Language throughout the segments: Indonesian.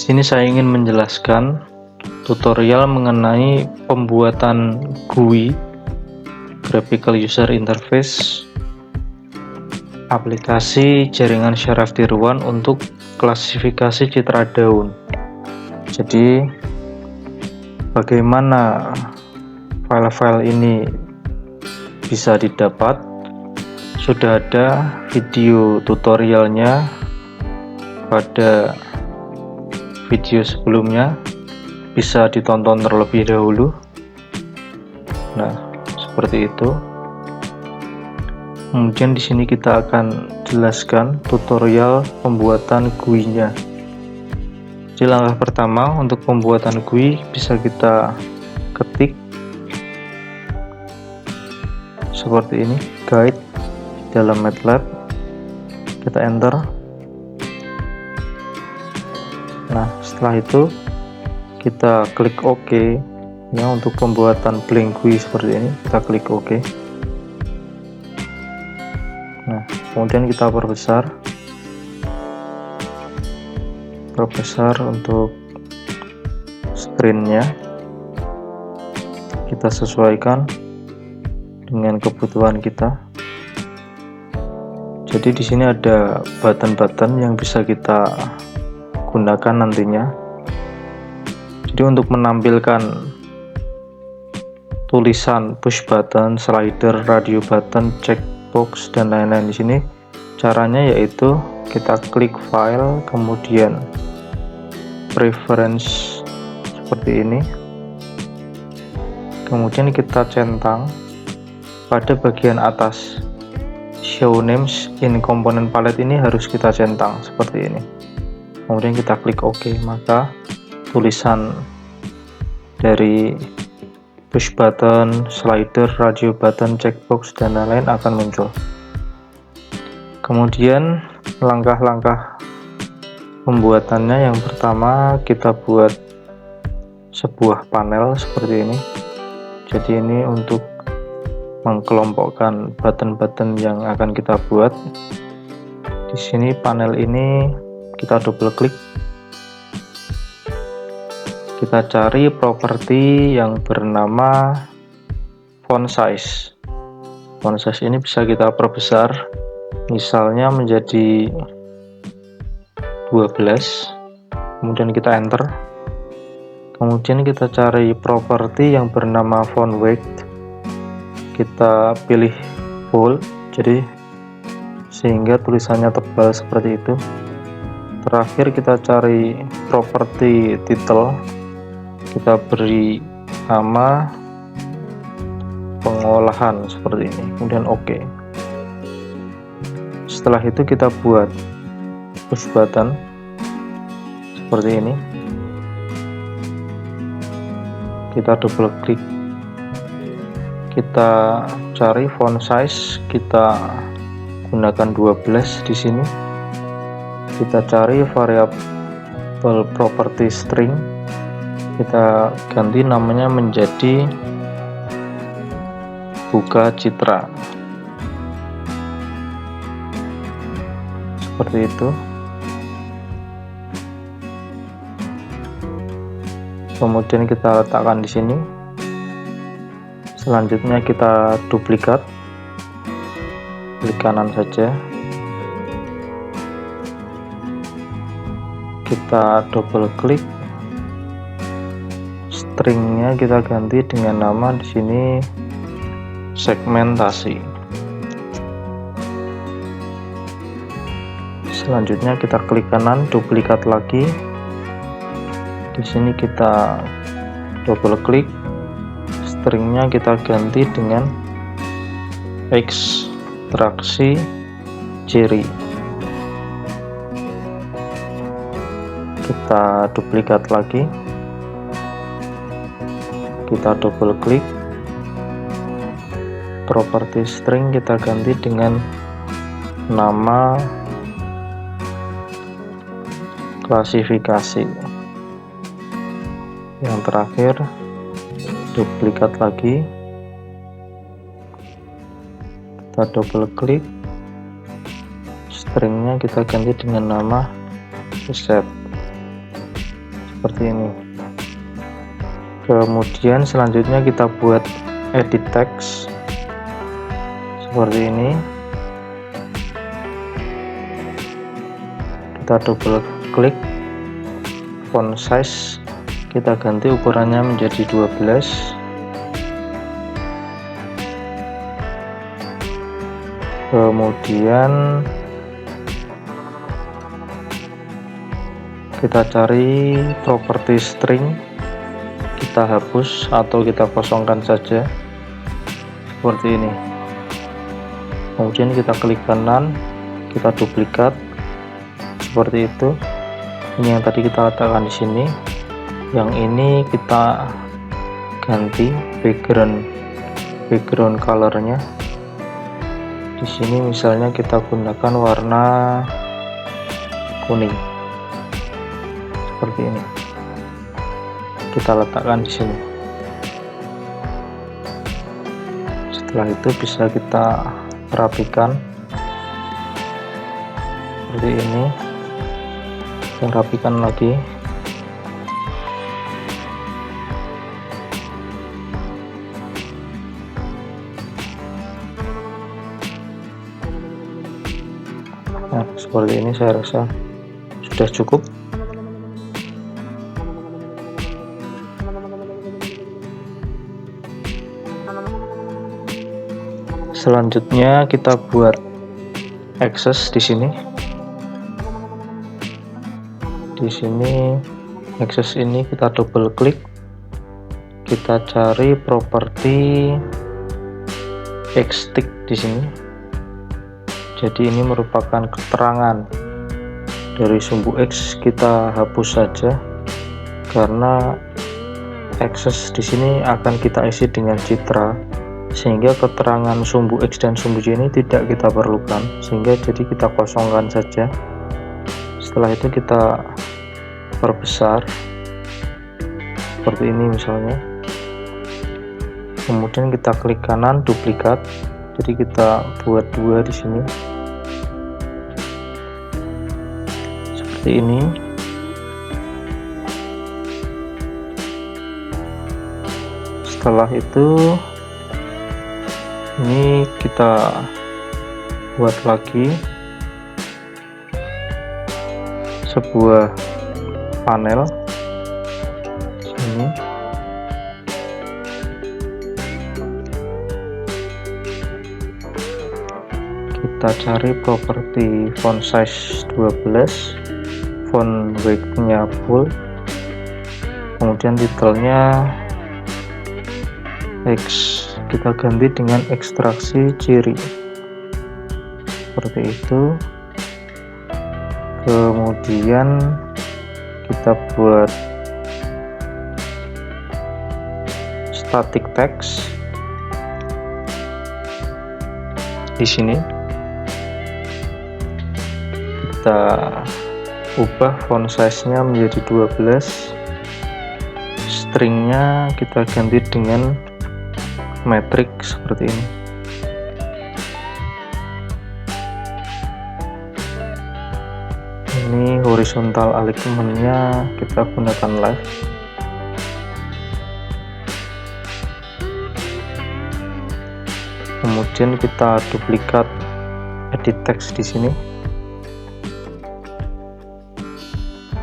sini saya ingin menjelaskan tutorial mengenai pembuatan GUI (Graphical User Interface) aplikasi jaringan syaraf tiruan untuk klasifikasi citra daun. Jadi bagaimana file-file ini bisa didapat? Sudah ada video tutorialnya pada video sebelumnya, bisa ditonton terlebih dahulu. Nah, seperti itu. Kemudian di sini kita akan jelaskan tutorial pembuatan GUI-nya. Jadi langkah pertama untuk pembuatan GUI bisa kita ketik seperti ini, guide dalam MATLAB, kita enter. Nah, setelah itu kita klik OK ya, untuk pembuatan blank GUI seperti ini kita klik OK. Nah, kemudian kita perbesar untuk screen-nya, kita sesuaikan dengan kebutuhan kita. Jadi di sini ada button-button yang bisa kita gunakan nantinya. Jadi untuk menampilkan tulisan push button, slider, radio button, checkbox dan lain-lain, di sini caranya yaitu kita klik file, kemudian preference seperti ini, kemudian kita centang pada bagian atas. Show names in component palette ini harus kita centang seperti ini. Kemudian kita klik OK, maka tulisan dari push button, slider, radio button, checkbox dan lain-lain akan muncul. Kemudian langkah-langkah pembuatannya, yang pertama kita buat sebuah panel seperti ini. Jadi ini untuk mengkelompokkan button-button yang akan kita buat. Di sini panel ini kita double klik, kita cari properti yang bernama font size. Font size ini bisa kita perbesar, misalnya menjadi 12, kemudian kita enter. Kemudian kita cari properti yang bernama font weight, kita pilih bold, jadi sehingga tulisannya tebal seperti itu. Terakhir kita cari properti title, kita beri nama pengolahan seperti ini, kemudian OK. Setelah itu kita buat push button seperti ini, kita double klik, kita cari font size, kita gunakan 12 di sini. Kita cari variabel property string, kita ganti namanya menjadi buka citra seperti itu. Kemudian kita letakkan di sini. Selanjutnya kita duplikat, klik kanan saja, kita double klik, stringnya kita ganti dengan nama di sini segmentasi. Selanjutnya kita klik kanan, duplikat lagi, di sini kita double klik, stringnya kita ganti dengan ekstraksi ciri. Kita duplikat lagi, kita double klik, properti string kita ganti dengan nama klasifikasi. Yang terakhir duplikat lagi, kita double klik, stringnya kita ganti dengan nama set. seperti ini. Kemudian selanjutnya kita buat edit text seperti ini. Kita double klik, font size kita ganti ukurannya menjadi 12. Kemudian kita cari properti string, kita hapus atau kita kosongkan saja seperti ini. Kemudian kita klik kanan, kita duplikat seperti itu. Ini yang tadi kita letakkan di sini. Yang ini kita ganti background colornya. Di sini misalnya kita gunakan warna kuning seperti ini. Kita letakkan di sini. Setelah itu bisa kita rapikan seperti ini. Kita rapikan lagi. Nah, seperti ini saya rasa sudah cukup. Selanjutnya kita buat akses di sini. Di sini akses ini kita double klik. Kita cari properti X-stick di sini. Jadi ini merupakan keterangan dari sumbu X, kita hapus saja karena akses di sini akan kita isi dengan citra, sehingga keterangan sumbu X dan sumbu Y ini tidak kita perlukan, sehingga jadi kita kosongkan saja. Setelah itu kita perbesar seperti ini misalnya. Kemudian kita klik kanan, duplikat. Jadi kita buat dua di sini seperti ini. Setelah itu ini kita buat lagi sebuah panel sini. Kita cari properti font size 12, font weight-nya full, kemudian titelnya X, kita ganti dengan ekstraksi ciri seperti itu. Kemudian kita buat static text di sini. Kita ubah font size-nya menjadi 12. Stringnya kita ganti dengan metrik seperti ini. Ini horizontal alignment-nya kita gunakan left. Kemudian kita duplikat edit text di sini.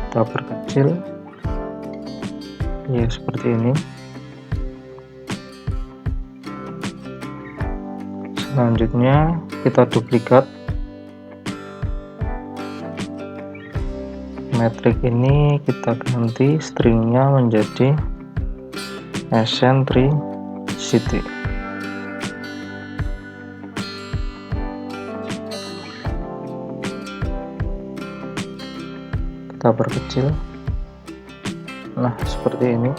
Kita perkecil. Ya, seperti ini. Selanjutnya kita duplikat metrik ini, kita ganti stringnya menjadi eccentricity. Kita perkecil. Nah, seperti ini.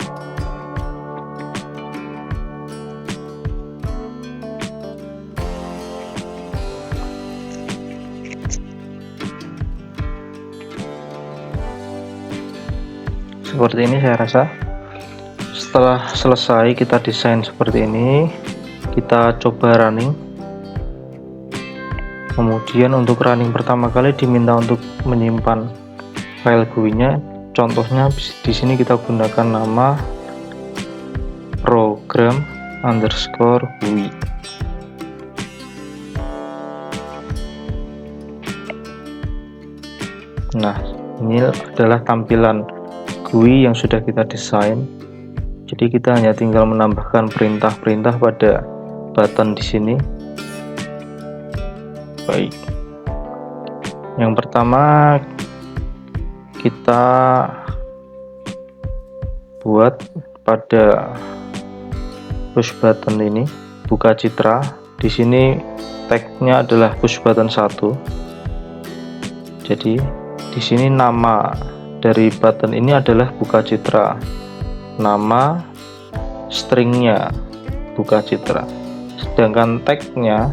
Seperti ini saya rasa. Setelah selesai kita desain seperti ini, kita coba running. Kemudian untuk running pertama kali diminta untuk menyimpan file GUI-nya. Contohnya di sini kita gunakan nama program underscore GUI. Nah, ini adalah tampilan GUI yang sudah kita desain. Jadi kita hanya tinggal menambahkan perintah-perintah pada button di sini. Baik. Yang pertama kita buat pada push button ini, buka citra. Di sini tagnya adalah push button 1. Jadi di sini nama dari button ini adalah buka citra. Nama stringnya buka citra. Sedangkan tagnya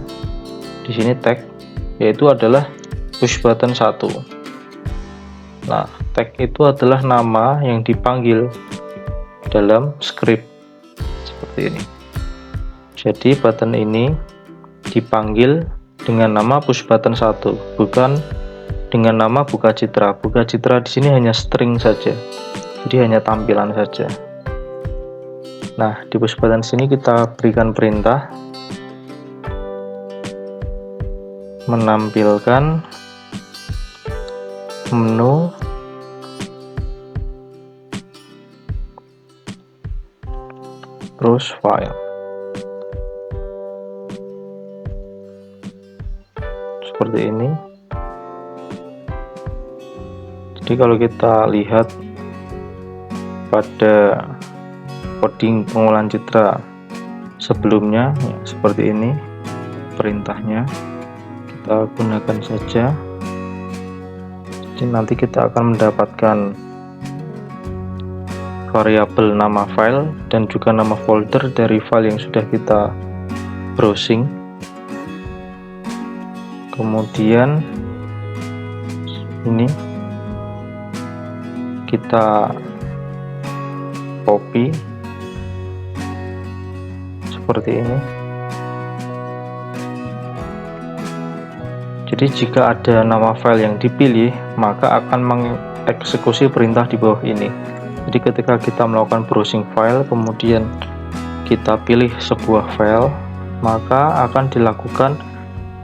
di sini tag yaitu adalah push button 1. Nah, tag itu adalah nama yang dipanggil dalam script seperti ini. Jadi button ini dipanggil dengan nama push button 1, bukan dengan nama buka citra. Buka citra di sini hanya string saja, jadi hanya tampilan saja. Nah, di push button sini kita berikan perintah menampilkan menu browse file. Seperti ini. Jadi kalau kita lihat pada coding pengolahan citra sebelumnya ya, seperti ini perintahnya, kita gunakan saja. Jadi nanti kita akan mendapatkan variabel nama file dan juga nama folder dari file yang sudah kita browsing. Kemudian ini kita copy seperti ini. Jadi jika ada nama file yang dipilih, maka akan mengeksekusi perintah di bawah ini. Jadi ketika kita melakukan browsing file, kemudian kita pilih sebuah file, maka akan dilakukan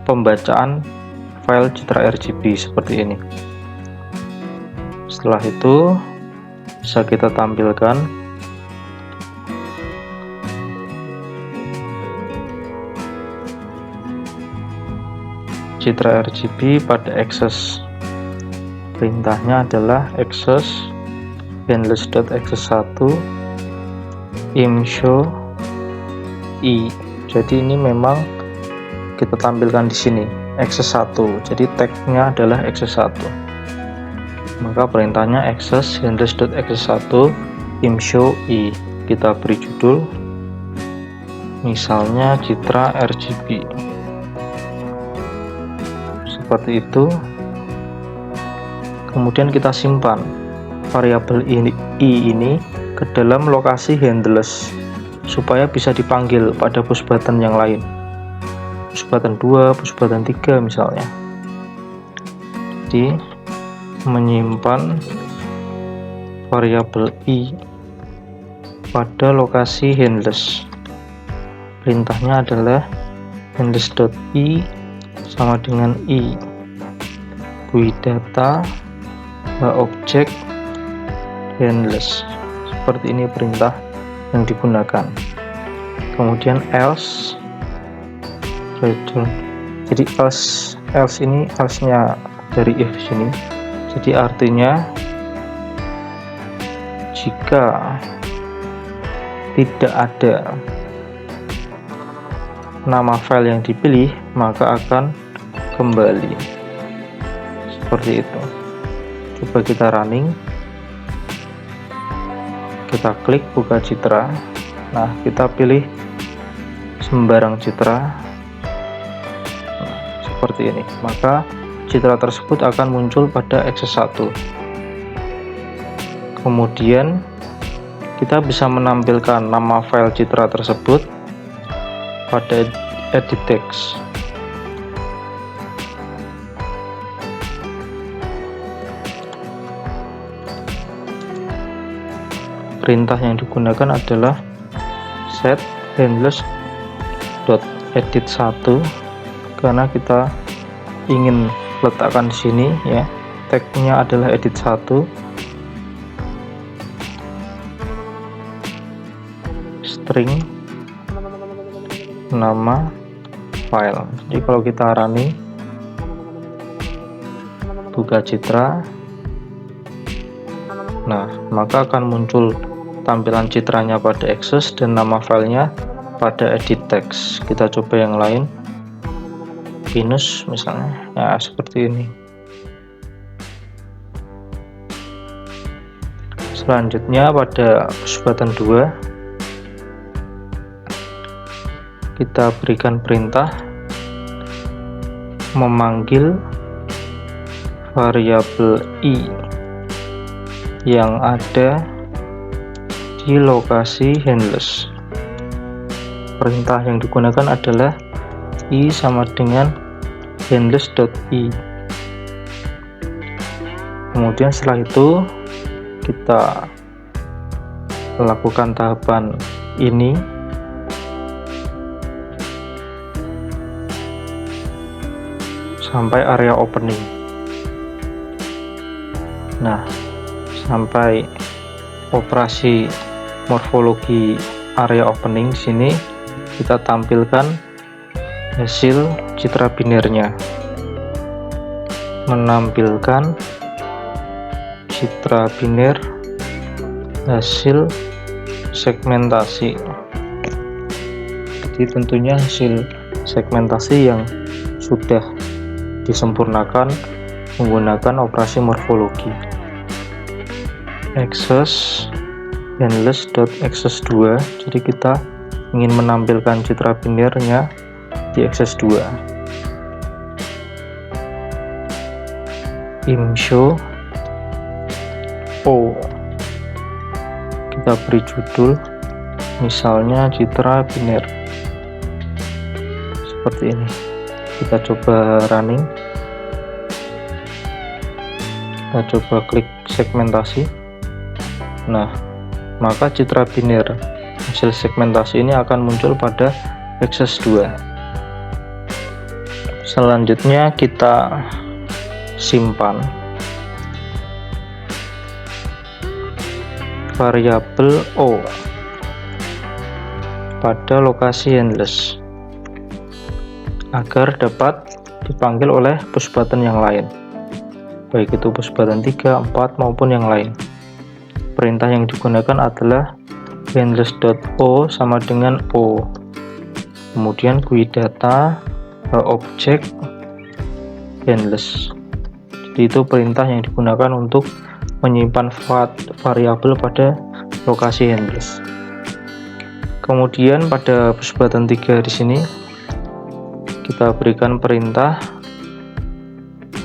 pembacaan file citra RGB seperti ini. Setelah itu bisa kita tampilkan citra RGB pada access. Perintahnya adalah access handles.access1 imshow i. Jadi ini memang kita tampilkan di sini access 1. Jadi tagnya adalah access 1. Maka perintahnya access handles.access1 imshow i. Kita beri judul misalnya citra RGB. Seperti itu. Kemudian kita simpan variabel i ini ke dalam lokasi handles supaya bisa dipanggil pada push button yang lain, push button 2, push button 3 misalnya. Jadi menyimpan variabel i pada lokasi handles. Perintahnya adalah handles.i sama dengan i GUI data objek handles. Seperti ini perintah yang digunakan. Kemudian else return. Jadi else ini else-nya dari if sini. Jadi artinya jika tidak ada nama file yang dipilih, maka akan kembali. Seperti itu. Coba kita running. Kita klik buka citra. Nah, kita pilih sembarang citra. Nah, seperti ini. Maka citra tersebut akan muncul pada access 1. Kemudian kita bisa menampilkan nama file citra tersebut pada edit text. perintah yang digunakan adalah set handlers.edit1 karena kita ingin letakkan di sini ya, tagnya adalah edit1, string nama file. Jadi kalau kita running, buka citra, nah maka akan muncul tampilan citranya pada access dan nama filenya pada edit text. Kita coba yang lain, pinus misalnya, ya seperti ini. Selanjutnya pada push button 2 kita berikan perintah memanggil variabel i yang ada di lokasi handlers. Perintah yang digunakan adalah i sama dengan handlers.i. Kemudian setelah itu kita lakukan tahapan ini sampai area opening. Nah, sampai operasi morfologi area opening sini kita tampilkan hasil citra binernya, menampilkan citra biner hasil segmentasi. Jadi tentunya hasil segmentasi yang sudah disempurnakan menggunakan operasi morfologi. Access handlers.access2, jadi kita ingin menampilkan citra binernya di access 2. Imshow o, kita beri judul misalnya citra biner seperti ini. Kita coba running, kita coba klik segmentasi. Nah, maka citra biner hasil segmentasi ini akan muncul pada access 2. Selanjutnya kita simpan variabel o pada lokasi handlers agar dapat dipanggil oleh push button yang lain, baik itu push button 3, 4 maupun yang lain. Perintah yang digunakan adalah handlers.o sama dengan o, kemudian GUI data object handlers. Jadi itu perintah yang digunakan untuk menyimpan variabel pada lokasi handlers. Kemudian pada push button 3 di sini kita berikan perintah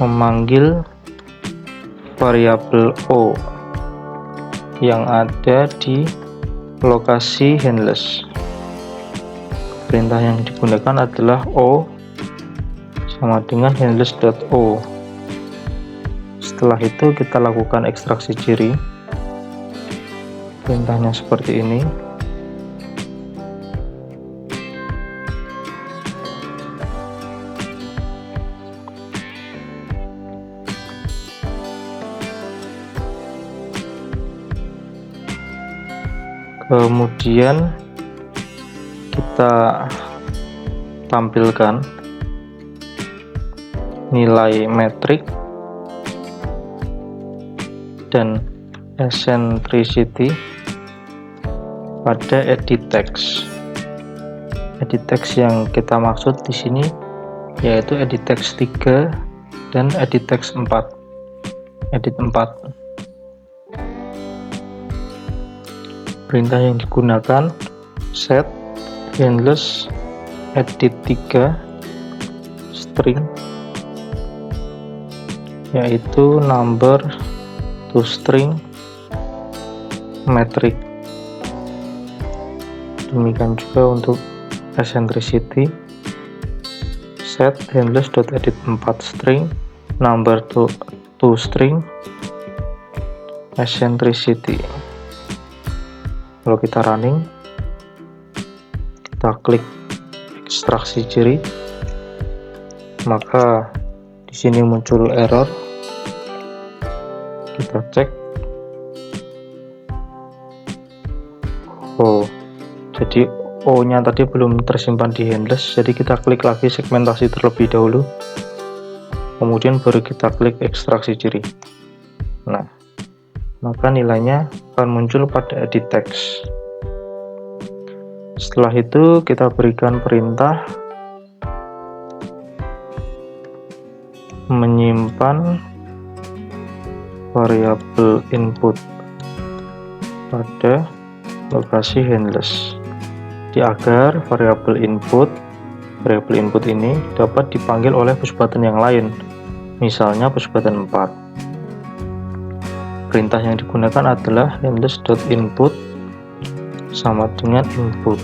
memanggil variabel o yang ada di lokasi handlers. Perintah yang digunakan adalah o sama dengan handlers.o. Setelah itu kita lakukan ekstraksi ciri. Perintahnya seperti ini. Kemudian kita tampilkan nilai metrik dan eccentricity pada edit text. Edit text yang kita maksud di sini yaitu edit text 3 dan edit text 4. Edit 4. Perintah yang digunakan set handlers edit 3 string, yaitu number to string metric. Demikian juga untuk eccentricity, set handlers.edit 4 string number to string eccentricity. Kalau kita running, kita klik ekstraksi ciri, maka di sini muncul error. Kita cek. Oh, jadi O-nya tadi belum tersimpan di handless, jadi kita klik lagi segmentasi terlebih dahulu, kemudian baru kita klik ekstraksi ciri. Nah, maka nilainya akan muncul pada edit text. Setelah itu kita berikan perintah menyimpan variabel input pada lokasi handless, agar variabel input ini dapat dipanggil oleh push button yang lain, misalnya push button 4. Perintah yang digunakan adalah handless.input sama dengan input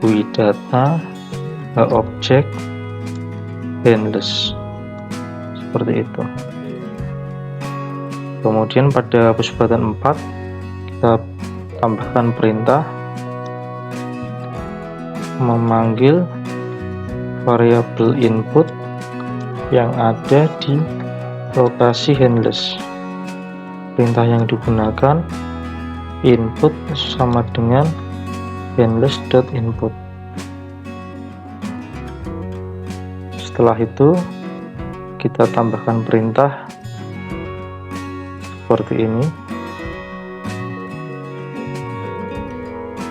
GUI data object handless, seperti itu. Kemudian pada push button 4 kita tambahkan perintah memanggil variabel input yang ada di lokasi handless. Perintah yang digunakan input sama dengan handless.input. Setelah itu kita tambahkan perintah seperti ini.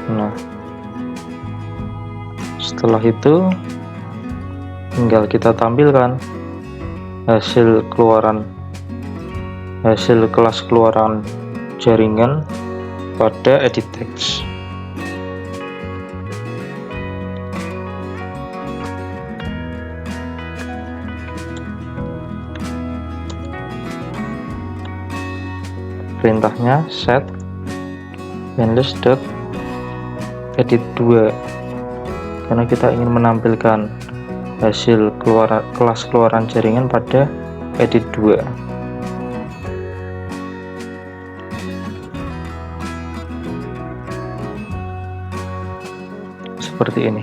Nah, setelah itu tinggal kita tampilkan hasil kelas keluaran jaringan pada edit text. Perintahnya set handless.edit2, karena kita ingin menampilkan hasil kelas keluaran jaringan pada edit 2. Seperti ini.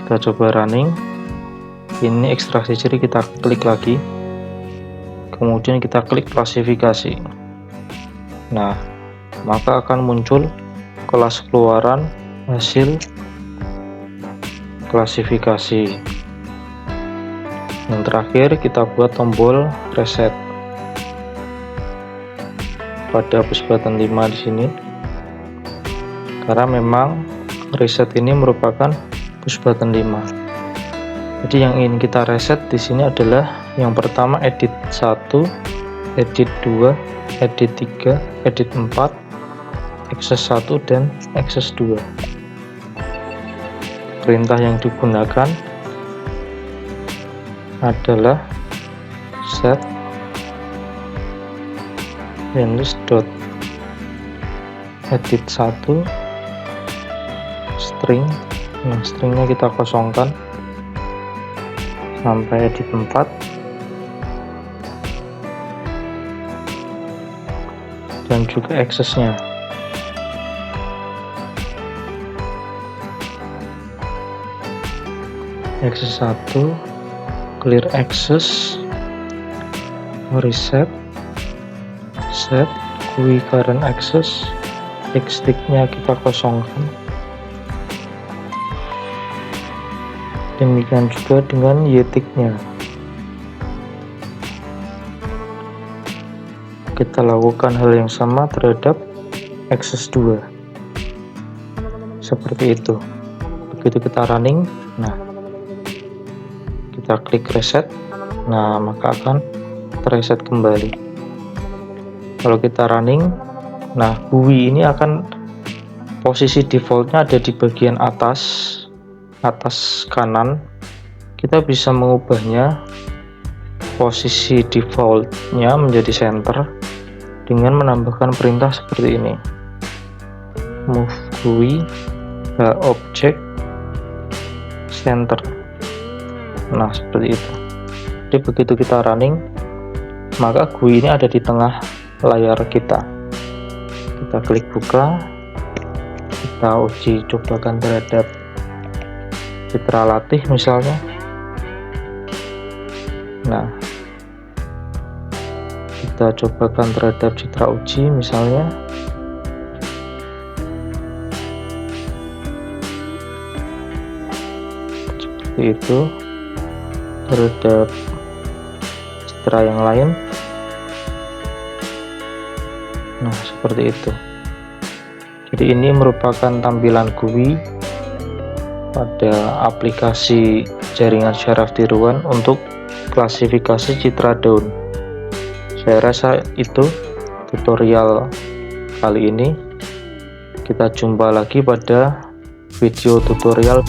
Kita coba running. Ini ekstraksi ciri, kita klik lagi, kemudian kita klik klasifikasi. Nah, maka akan muncul kelas keluaran hasil klasifikasi. Yang terakhir kita buat tombol reset pada push button 5 di sini, karena memang reset ini merupakan push button 5. Jadi yang ingin kita reset di sini adalah yang pertama edit 1, edit 2, edit 3, edit 4, access 1 dan access 2. Perintah yang digunakan adalah set handless.edit 1 string. Nah, stringnya kita kosongkan sampai edit 4, dan juga accessnya. Access 1 clear access, reset, set GUI current access, stick-nya kita kosongkan. Demikian juga dengan ytick-nya. Kita lakukan hal yang sama terhadap access 2. Seperti itu. Begitu kita running, nah, kita klik reset, nah maka akan terreset kembali. Kalau kita running, nah GUI ini akan posisi defaultnya ada di bagian atas kanan. Kita bisa mengubahnya posisi defaultnya menjadi center dengan menambahkan perintah seperti ini, move GUI object center. Nah, seperti itu. Jadi begitu kita running, maka GUI ini ada di tengah layar kita. Kita klik buka, kita uji cobakan terhadap citra latih misalnya. Nah, kita cobakan terhadap citra uji misalnya. Seperti itu. Terhadap citra yang lain. Nah, seperti itu. Jadi ini merupakan tampilan GUI pada aplikasi jaringan syaraf tiruan untuk klasifikasi citra daun. Saya rasa itu tutorial kali ini. Kita jumpa lagi pada video tutorial